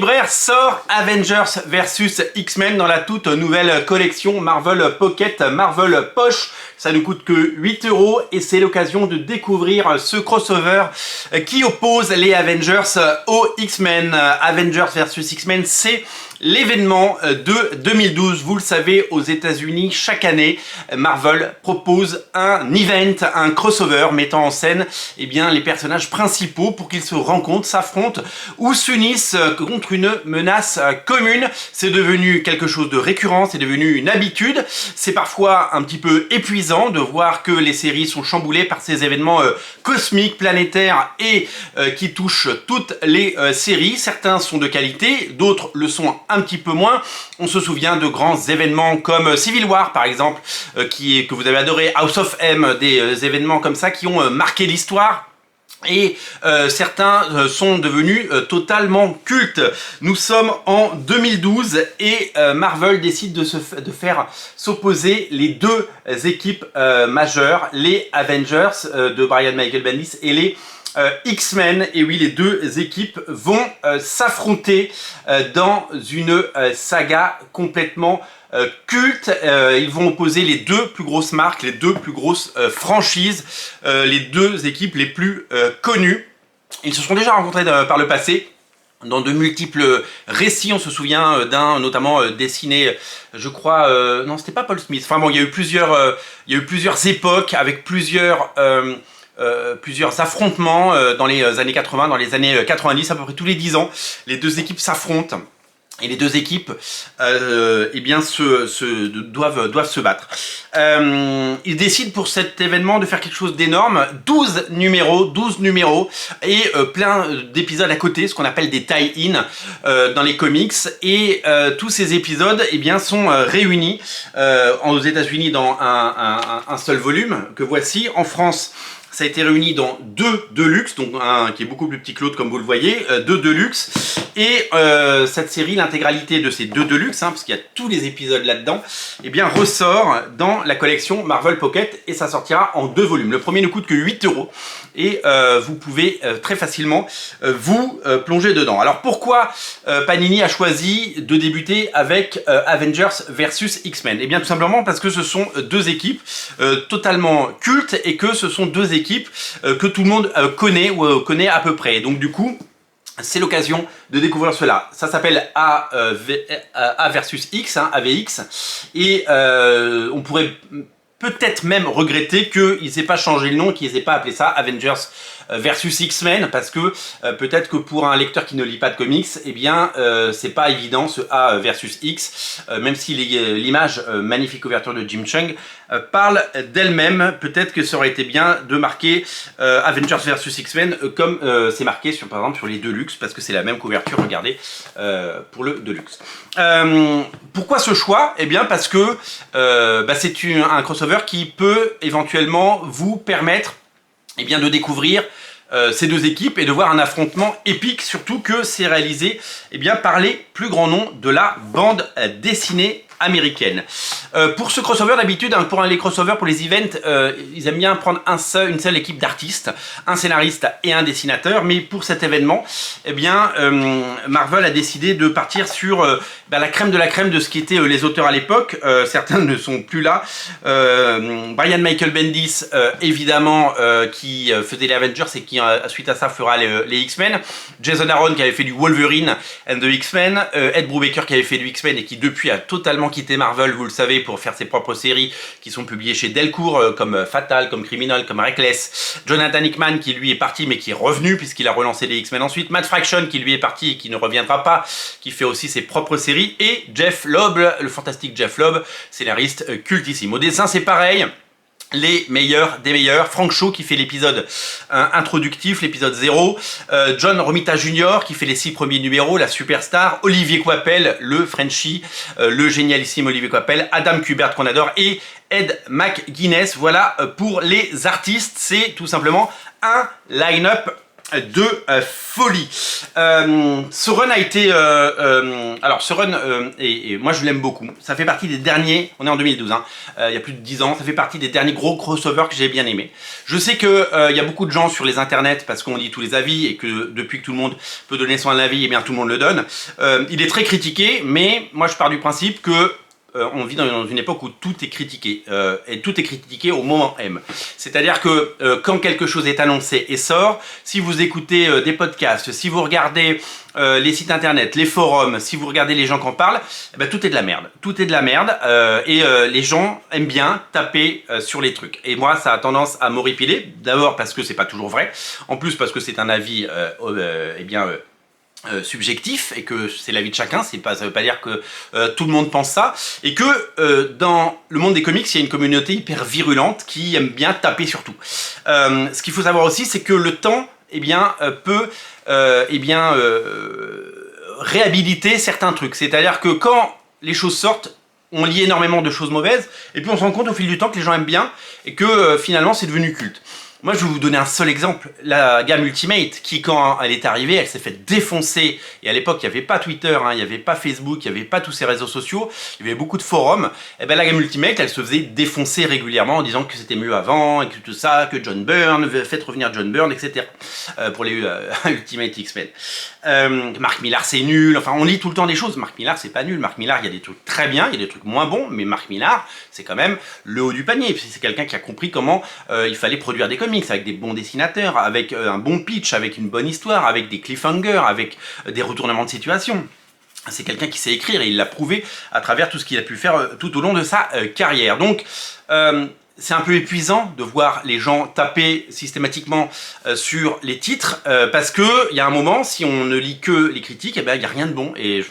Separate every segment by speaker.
Speaker 1: libraire, sort Avengers versus X-Men dans la toute nouvelle collection Marvel Pocket, Marvel Poche. Ça ne coûte que 8 € et c'est l'occasion de découvrir ce crossover qui oppose les Avengers aux X-Men. Avengers versus X-Men, c'est l'événement de 2012. Vous le savez, aux États-Unis, chaque année, Marvel propose un event, un crossover mettant en scène les personnages principaux pour qu'ils se rencontrent, s'affrontent ou s'unissent contre une menace commune. C'est devenu quelque chose de récurrent, c'est devenu une habitude. C'est parfois un petit peu épuisant de voir que les séries sont chamboulées par ces événements cosmiques, planétaires et qui touchent toutes les séries. Certains sont de qualité, d'autres le sont un petit peu moins. On se souvient de grands événements comme Civil War par exemple, que vous avez adoré, House of M, des événements comme ça qui ont marqué l'histoire. Et certains sont devenus totalement cultes. Nous sommes en 2012 et Marvel décide de faire s'opposer les deux équipes majeures, les Avengers de Brian Michael Bendis et les X-Men. Et oui, les deux équipes vont s'affronter dans une saga complètement culte. Ils vont opposer les deux plus grosses marques, les deux plus grosses franchises, les deux équipes les plus connues. Ils se sont déjà rencontrés par le passé dans de multiples récits. On se souvient d'un notamment dessiné, je crois, non c'était pas Paul Smith, enfin bon, il y a eu plusieurs époques avec plusieurs affrontements dans les années 80, dans les années 90, à peu près tous les 10 ans, les deux équipes s'affrontent. Et les deux équipes doivent se battre. Ils décident pour cet événement de faire quelque chose d'énorme. 12 numéros et plein d'épisodes à côté, ce qu'on appelle des tie-in dans les comics. Et tous ces épisodes sont réunis aux États-Unis dans un seul volume que voici. En France, ça a été réuni dans 2 Deluxe, donc un qui est beaucoup plus petit que l'autre comme vous le voyez, 2 Deluxe. Et cette série, l'intégralité de ces 2 Deluxe, parce qu'il y a tous les épisodes là-dedans, ressort dans la collection Marvel Pocket et ça sortira en 2 volumes. Le premier ne coûte que 8 € et vous pouvez très facilement vous plonger dedans. Alors pourquoi Panini a choisi de débuter avec Avengers versus X-Men? Eh bien tout simplement parce que ce sont 2 équipes totalement cultes et que ce sont 2 équipes que tout le monde connaît ou connaît à peu près. Et donc du coup, c'est l'occasion de découvrir cela. Ça s'appelle A versus X, AVX. Et on pourrait peut-être même regretter qu'ils n'aient pas changé le nom, qu'ils n'aient pas appelé ça Avengers versus X-Men, parce que peut-être que pour un lecteur qui ne lit pas de comics, c'est pas évident ce A versus X, même si l'image magnifique couverture de Jim Cheung parle d'elle-même. Peut-être que ça aurait été bien de marquer Avengers versus X-Men comme c'est marqué par exemple sur les Deluxe, parce que c'est la même couverture, regardez, pour le Deluxe. Pourquoi ce choix? Eh bien parce que c'est un crossover qui peut éventuellement vous permettre de découvrir ces 2 équipes et de voir un affrontement épique, surtout que c'est réalisé par les plus grands noms de la bande dessinée américaine. Pour ce crossover, d'habitude, pour les crossovers, pour les events, ils aiment bien prendre une seule équipe d'artistes, un scénariste et un dessinateur, mais pour cet événement, Marvel a décidé de partir sur la crème de la crème de ce qui étaient les auteurs à l'époque. Certains ne sont plus là. Brian Michael Bendis, évidemment, qui faisait les Avengers et qui, suite à ça, fera les X-Men. Jason Aaron, qui avait fait du Wolverine and the X-Men. Ed Brubaker, qui avait fait du X-Men et qui, depuis, a totalement quitté Marvel, vous le savez, pour faire ses propres séries qui sont publiées chez Delcourt, comme Fatal, comme Criminal, comme Reckless. Jonathan Hickman, qui lui est parti mais qui est revenu puisqu'il a relancé les X-Men ensuite. Matt Fraction, qui lui est parti et qui ne reviendra pas, qui fait aussi ses propres séries. Et Jeff Loeb, le fantastique Jeff Loeb, scénariste cultissime. Au dessin, c'est pareil. Les meilleurs des meilleurs. Frank Shaw qui fait l'épisode introductif, l'épisode 0. John Romita Jr. qui fait les 6 premiers numéros, la superstar. Olivier Coipel, le Frenchie, le génialissime Olivier Coipel. Adam Kubert qu'on adore. Et Ed McGuinness. Voilà pour les artistes. C'est tout simplement un line-up de folie. Ce run a été... alors ce run, et moi je l'aime beaucoup. Ça fait partie des derniers, on est en 2012, hein, il y a plus de 10 ans, ça fait partie des derniers gros crossovers que j'ai bien aimé. Je sais que il y a beaucoup de gens sur les internets, parce qu'on dit tous les avis, et que depuis que tout le monde peut donner son avis, et bien tout le monde le donne. Il est très critiqué, mais moi je pars du principe que on vit dans une époque où tout est critiqué, et tout est critiqué au moment M. C'est-à-dire que quand quelque chose est annoncé et sort, si vous écoutez des podcasts, si vous regardez les sites internet, les forums, si vous regardez les gens qui en parlent, eh ben, tout est de la merde. Tout est de la merde, et les gens aiment bien taper sur les trucs. Et moi, ça a tendance à m'horripiler, d'abord parce que c'est pas toujours vrai, en plus parce que c'est un avis, eh bien... subjectif et que c'est l'avis de chacun, ça veut pas dire que tout le monde pense ça, et que dans le monde des comics il y a une communauté hyper virulente qui aime bien taper sur tout. Ce qu'il faut savoir aussi, c'est que le temps eh bien, peut réhabiliter certains trucs, c'est-à-dire que quand les choses sortent, on lit énormément de choses mauvaises et puis on se rend compte au fil du temps que les gens aiment bien et que finalement c'est devenu culte. Moi, je vais vous donner un seul exemple, la gamme Ultimate, qui quand elle est arrivée, elle s'est fait défoncer. Et à l'époque, il n'y avait pas Twitter, hein, il n'y avait pas Facebook, il n'y avait pas tous ces réseaux sociaux, il y avait beaucoup de forums. Et ben la gamme Ultimate, elle se faisait défoncer régulièrement en disant que c'était mieux avant, et que tout ça, que John Byrne, faites revenir John Byrne, etc. Pour les Ultimate X-Men. Mark Millar, c'est nul. Enfin, on lit tout le temps des choses. Mark Millar, c'est pas nul. Mark Millar, il y a des trucs très bien, il y a des trucs moins bons, mais Mark Millar, c'est quand même le haut du panier. C'est quelqu'un qui a compris comment il fallait produire des comics avec des bons dessinateurs, avec un bon pitch, avec une bonne histoire, avec des cliffhangers, avec des retournements de situation. C'est quelqu'un qui sait écrire et il l'a prouvé à travers tout ce qu'il a pu faire tout au long de sa carrière. Donc, c'est un peu épuisant de voir les gens taper systématiquement sur les titres parce que il y a un moment, si on ne lit que les critiques, eh ben, il n'y a rien de bon et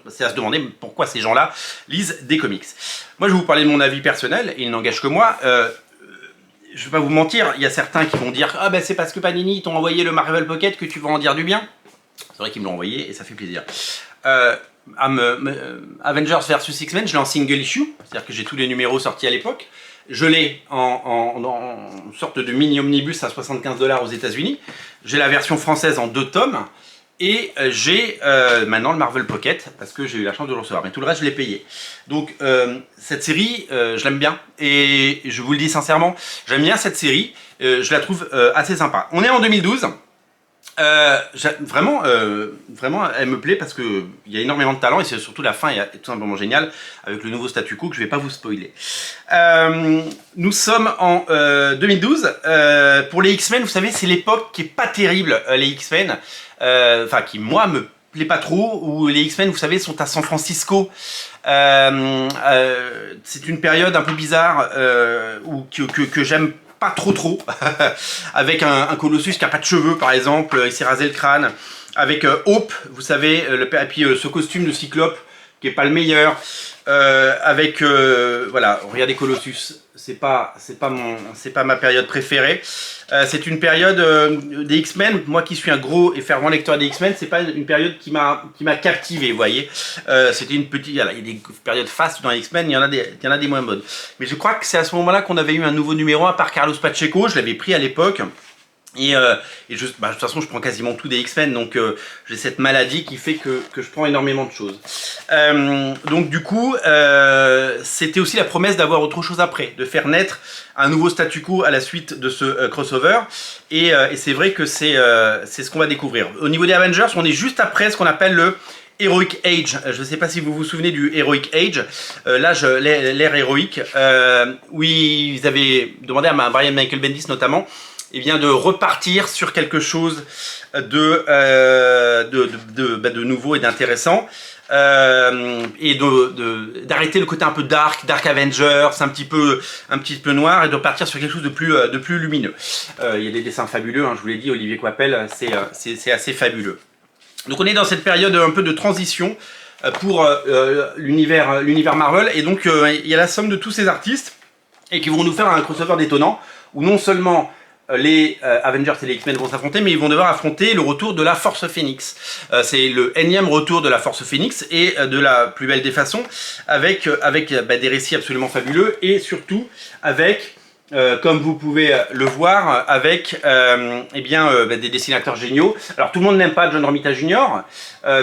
Speaker 1: c'est à se demander pourquoi ces gens-là lisent des comics. Moi, je vais vous parler de mon avis personnel et il n'engage que moi. Je vais pas vous mentir, il y a certains qui vont dire « Ah ben c'est parce que Panini t'ont envoyé le Marvel Pocket que tu vas en dire du bien ». C'est vrai qu'ils me l'ont envoyé et ça fait plaisir. Avengers vs X-Men, je l'ai en single issue, c'est-à-dire que j'ai tous les numéros sortis à l'époque. Je l'ai en sorte de mini-omnibus à 75 $ aux États-Unis. J'ai la version française en 2 tomes. Et j'ai maintenant le Marvel Pocket, parce que j'ai eu la chance de le recevoir. Mais tout le reste, je l'ai payé. Donc, cette série, je l'aime bien. Et je vous le dis sincèrement, j'aime bien cette série. Je la trouve assez sympa. On est en 2012. Vraiment, elle me plaît parce qu'il y a énormément de talent. Et c'est surtout la fin est tout simplement géniale, avec le nouveau statu quo que je ne vais pas vous spoiler. Nous sommes en 2012. Pour les X-Men, vous savez, c'est l'époque qui est pas terrible, les X-Men. Enfin, qui moi me plaît pas trop, où les X-Men, vous savez, sont à San Francisco. C'est une période un peu bizarre que j'aime pas trop, avec un Colossus qui a pas de cheveux, par exemple, il s'est rasé le crâne, avec Hope, vous savez, et puis ce costume de Cyclope qui est pas le meilleur, avec voilà, regardez Colossus, c'est pas ma période préférée. C'est une période des X-Men, moi qui suis un gros et fervent lecteur des X-Men, c'est pas une période qui m'a captivé, vous voyez. C'était une petite, il y a des périodes fastes dans les X-Men, il y en a des moins bonnes. Mais je crois que c'est à ce moment-là qu'on avait eu un nouveau numéro 1 par Carlos Pacheco, je l'avais pris à l'époque. Et de toute façon, je prends quasiment tout des X-Men, donc j'ai cette maladie qui fait que je prends énormément de choses. Donc du coup, c'était aussi la promesse d'avoir autre chose après, de faire naître un nouveau statu quo à la suite de ce crossover. Et c'est vrai que c'est ce qu'on va découvrir. Au niveau des Avengers, on est juste après ce qu'on appelle le Heroic Age. Je ne sais pas si vous vous souvenez du Heroic Age, l'ère héroïque, où ils avaient demandé à Brian Michael Bendis notamment, et bien de repartir sur quelque chose de nouveau et d'intéressant, et d'arrêter le côté un peu Dark Avengers, un petit peu noir, et de partir sur quelque chose de plus lumineux. Il y a des dessins fabuleux, hein, je vous l'ai dit, Olivier Coipel, c'est assez fabuleux. Donc on est dans cette période un peu de transition pour l'univers Marvel, et donc il y a la somme de tous ces artistes et qui vont nous faire un crossover détonnant où non seulement les Avengers et les X-Men vont s'affronter, mais ils vont devoir affronter le retour de la Force Phoenix. C'est le énième retour de la Force Phoenix, et de la plus belle des façons, avec des récits absolument fabuleux, et surtout avec comme vous pouvez le voir, avec des dessinateurs géniaux. Alors tout le monde n'aime pas John Romita Jr.,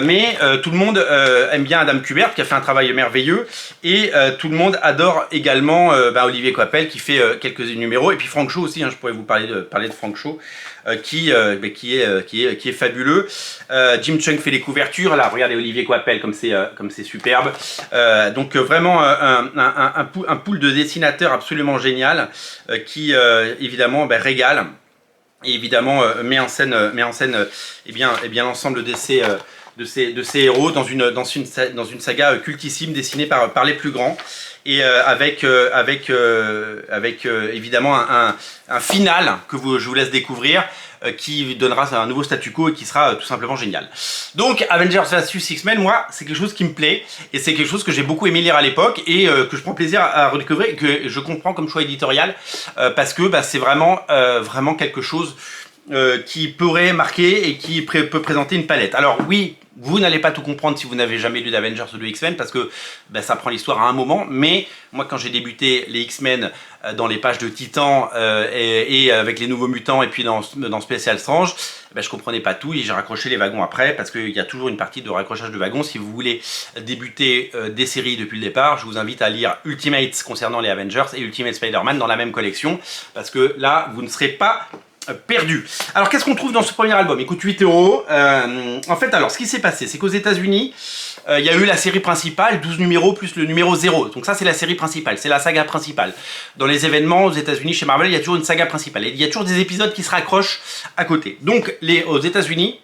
Speaker 1: mais tout le monde aime bien Adam Kubert qui a fait un travail merveilleux, et tout le monde adore également Olivier Coipel qui fait quelques numéros, et puis Frank Shaw aussi, hein, je pourrais vous parler de Frank Shaw, qui est fabuleux. Jim Cheung fait les couvertures, là regardez Olivier Coipel comme c'est superbe. Donc vraiment un pool de dessinateurs absolument génial, qui évidemment régale, et évidemment met en scène l'ensemble de ces héros dans une saga cultissime dessinée par les plus grands, et avec évidemment un final que je vous laisse découvrir, qui donnera un nouveau statu quo et qui sera tout simplement génial. Donc Avengers vs X-Men, moi c'est quelque chose qui me plaît, et c'est quelque chose que j'ai beaucoup aimé lire à l'époque, et que je prends plaisir à redécouvrir, et que je comprends comme choix éditorial, parce que c'est vraiment quelque chose qui pourrait marquer et qui peut présenter une palette. Alors oui, vous n'allez pas tout comprendre si vous n'avez jamais lu d'Avengers ou de X-Men, parce que ça prend l'histoire à un moment, mais moi quand j'ai débuté les X-Men dans les pages de Titan, et avec les nouveaux mutants, et puis dans Special Strange, je comprenais pas tout, et j'ai raccroché les wagons après, parce qu'il y a toujours une partie de raccrochage de wagons. Si vous voulez débuter des séries depuis le départ, je vous invite à lire Ultimates concernant les Avengers et Ultimate Spider-Man dans la même collection, parce que là vous ne serez pas perdu. Alors qu'est-ce qu'on trouve dans ce premier album? Il coûte 8 €. En fait, alors ce qui s'est passé, c'est qu'aux États-Unis, il y a eu la série principale, 12 numéros plus le numéro 0. Donc ça, c'est la série principale, c'est la saga principale. Dans les événements aux États-Unis, chez Marvel, il y a toujours une saga principale. Et il y a toujours des épisodes qui se raccrochent à côté. Donc aux États-Unis,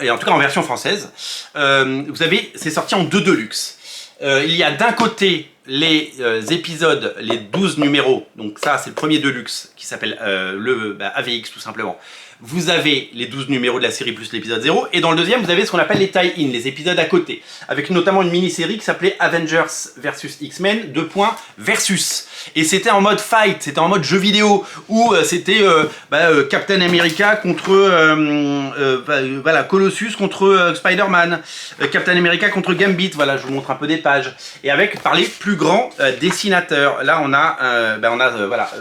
Speaker 1: et en tout cas en version française, c'est sorti en 2 deluxe. Il y a d'un côté les épisodes, les 12 numéros, donc ça c'est le premier deluxe qui s'appelle AVX tout simplement. Vous avez les 12 numéros de la série plus l'épisode 0, et dans le deuxième vous avez ce qu'on appelle les tie-in, les épisodes à côté, avec notamment une mini-série qui s'appelait Avengers vs X-Men, versus. Et c'était en mode fight, c'était en mode jeu vidéo, où c'était Captain America contre Colossus contre Spider-Man, Captain America contre Gambit, voilà, je vous montre un peu des pages, et par les plus grands dessinateurs. Là on a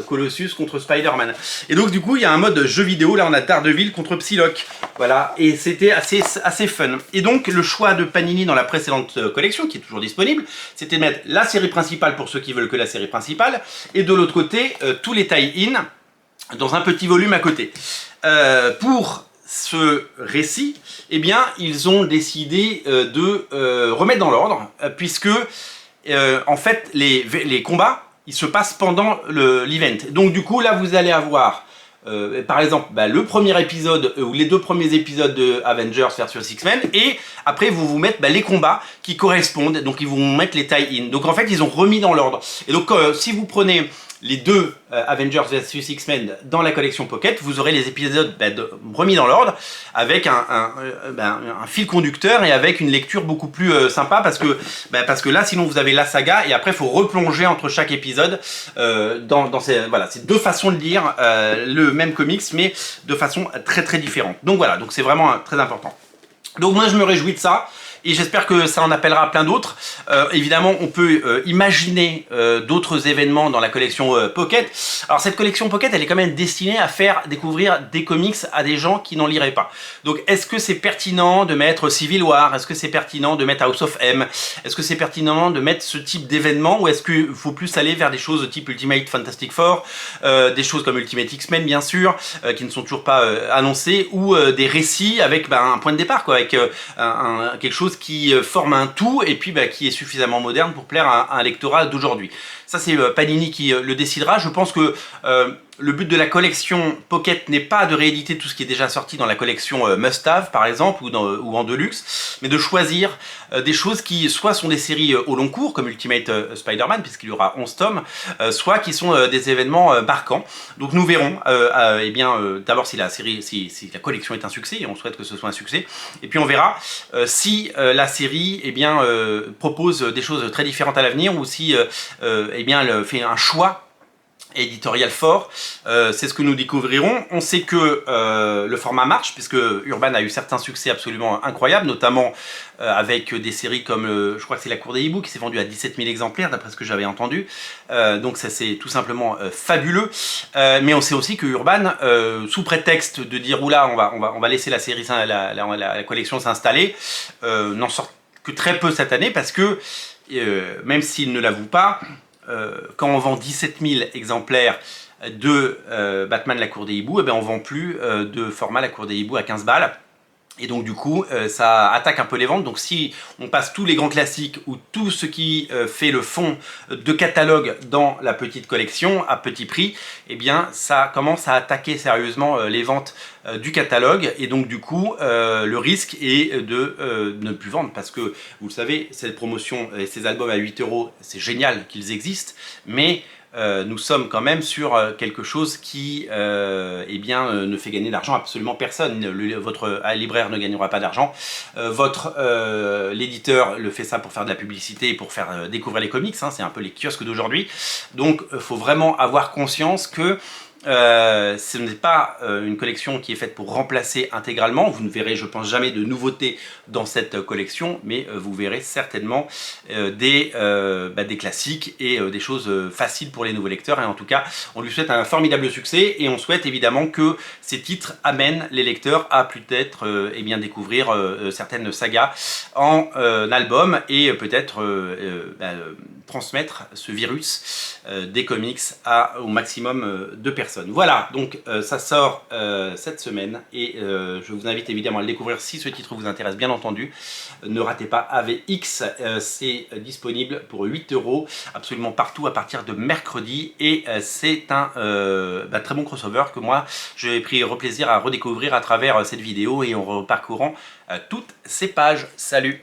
Speaker 1: Colossus contre Spider-Man, et donc du coup il y a un mode jeu vidéo. Là on a Daredevil contre Psylocke, voilà, et c'était assez fun. Et donc le choix de Panini dans la précédente collection, qui est toujours disponible, c'était de mettre la série principale pour ceux qui veulent que la série principale, et de l'autre côté tous les tie-in dans un petit volume à côté. Pour ce récit, eh bien ils ont décidé de remettre dans l'ordre, puisque en fait les combats ils se passent pendant l'event. Donc du coup là vous allez avoir par exemple le premier épisode ou les 2 premiers épisodes de Avengers vs X-Men, et après vous mettez les combats qui correspondent, donc ils vont mettre les tie-in. Donc en fait ils ont remis dans l'ordre, et donc si vous prenez les 2 Avengers vs X-Men dans la collection Pocket, vous aurez les épisodes remis dans l'ordre, avec un fil conducteur, et avec une lecture beaucoup plus sympa, parce que là sinon vous avez la saga, et après il faut replonger entre chaque épisode c'est 2 façons de lire le même comics, mais de façon très très différente. Donc voilà, donc c'est vraiment très important. Donc moi je me réjouis de ça, et j'espère que ça en appellera plein d'autres. Évidemment, on peut imaginer d'autres événements dans la collection Pocket. Alors cette collection Pocket, elle est quand même destinée à faire découvrir des comics à des gens qui n'en liraient pas. Donc est-ce que c'est pertinent de mettre Civil War? Est-ce que c'est pertinent de mettre House of M? Est-ce que c'est pertinent de mettre ce type d'événement, ou est-ce qu'il faut plus aller vers des choses type Ultimate Fantastic Four, des choses comme Ultimate X-Men bien sûr, qui ne sont toujours pas annoncées, ou des récits avec un point de départ, quoi, avec quelque chose qui forme un tout, et puis qui est suffisamment moderne pour plaire à un lectorat d'aujourd'hui. Ça c'est Panini qui le décidera. Je pense que le but de la collection Pocket n'est pas de rééditer tout ce qui est déjà sorti dans la collection Must Have par exemple, ou en Deluxe, mais de choisir des choses qui soit sont des séries au long cours comme Ultimate Spider-Man, puisqu'il y aura 11 tomes, soit qui sont des événements marquants. Donc nous verrons d'abord si la collection est un succès, et on souhaite que ce soit un succès, et puis on verra si la série propose des choses très différentes à l'avenir, ou si elle fait un choix éditorial fort, c'est ce que nous découvrirons. On sait que le format marche, puisque Urban a eu certains succès absolument incroyables, notamment avec des séries comme, je crois que c'est La Cour des Hiboux, qui s'est vendue à 17 000 exemplaires, d'après ce que j'avais entendu. Donc ça c'est tout simplement fabuleux. Mais on sait aussi que Urban, sous prétexte de dire oula, on va laisser la série, la collection s'installer, n'en sort que très peu cette année, parce que même s'il ne l'avoue pas, quand on vend 17 000 exemplaires de Batman La Cour des Hiboux, eh ben on vend plus de format La Cour des Hiboux à 15 balles. Et donc du coup, ça attaque un peu les ventes. Donc si on passe tous les grands classiques ou tout ce qui fait le fond de catalogue dans la petite collection à petit prix, eh bien ça commence à attaquer sérieusement les ventes du catalogue. Et donc du coup, le risque est de ne plus vendre. Parce que vous le savez, cette promotion et ces albums à 8 €, c'est génial qu'ils existent. Mais nous sommes quand même sur quelque chose qui eh bien, ne fait gagner d'argent absolument personne. Votre libraire ne gagnera pas d'argent. L'éditeur le fait ça pour faire de la publicité et pour faire découvrir les comics. Hein, c'est un peu les kiosques d'aujourd'hui. Donc il faut vraiment avoir conscience que ce n'est pas une collection qui est faite pour remplacer intégralement. Vous ne verrez, je pense, jamais de nouveautés dans cette collection, mais vous verrez certainement des classiques et des choses faciles pour les nouveaux lecteurs. Et en tout cas, on lui souhaite un formidable succès et on souhaite évidemment que ces titres amènent les lecteurs à peut-être eh bien, découvrir certaines sagas en album et peut-être transmettre ce virus des comics au maximum de personnes. Voilà, donc ça sort cette semaine et je vous invite évidemment à le découvrir si ce titre vous intéresse, bien entendu. Ne ratez pas AVX, c'est disponible pour 8 € absolument partout à partir de mercredi et c'est un très bon crossover que moi j'ai pris plaisir à redécouvrir à travers cette vidéo et en reparcourant toutes ces pages. Salut!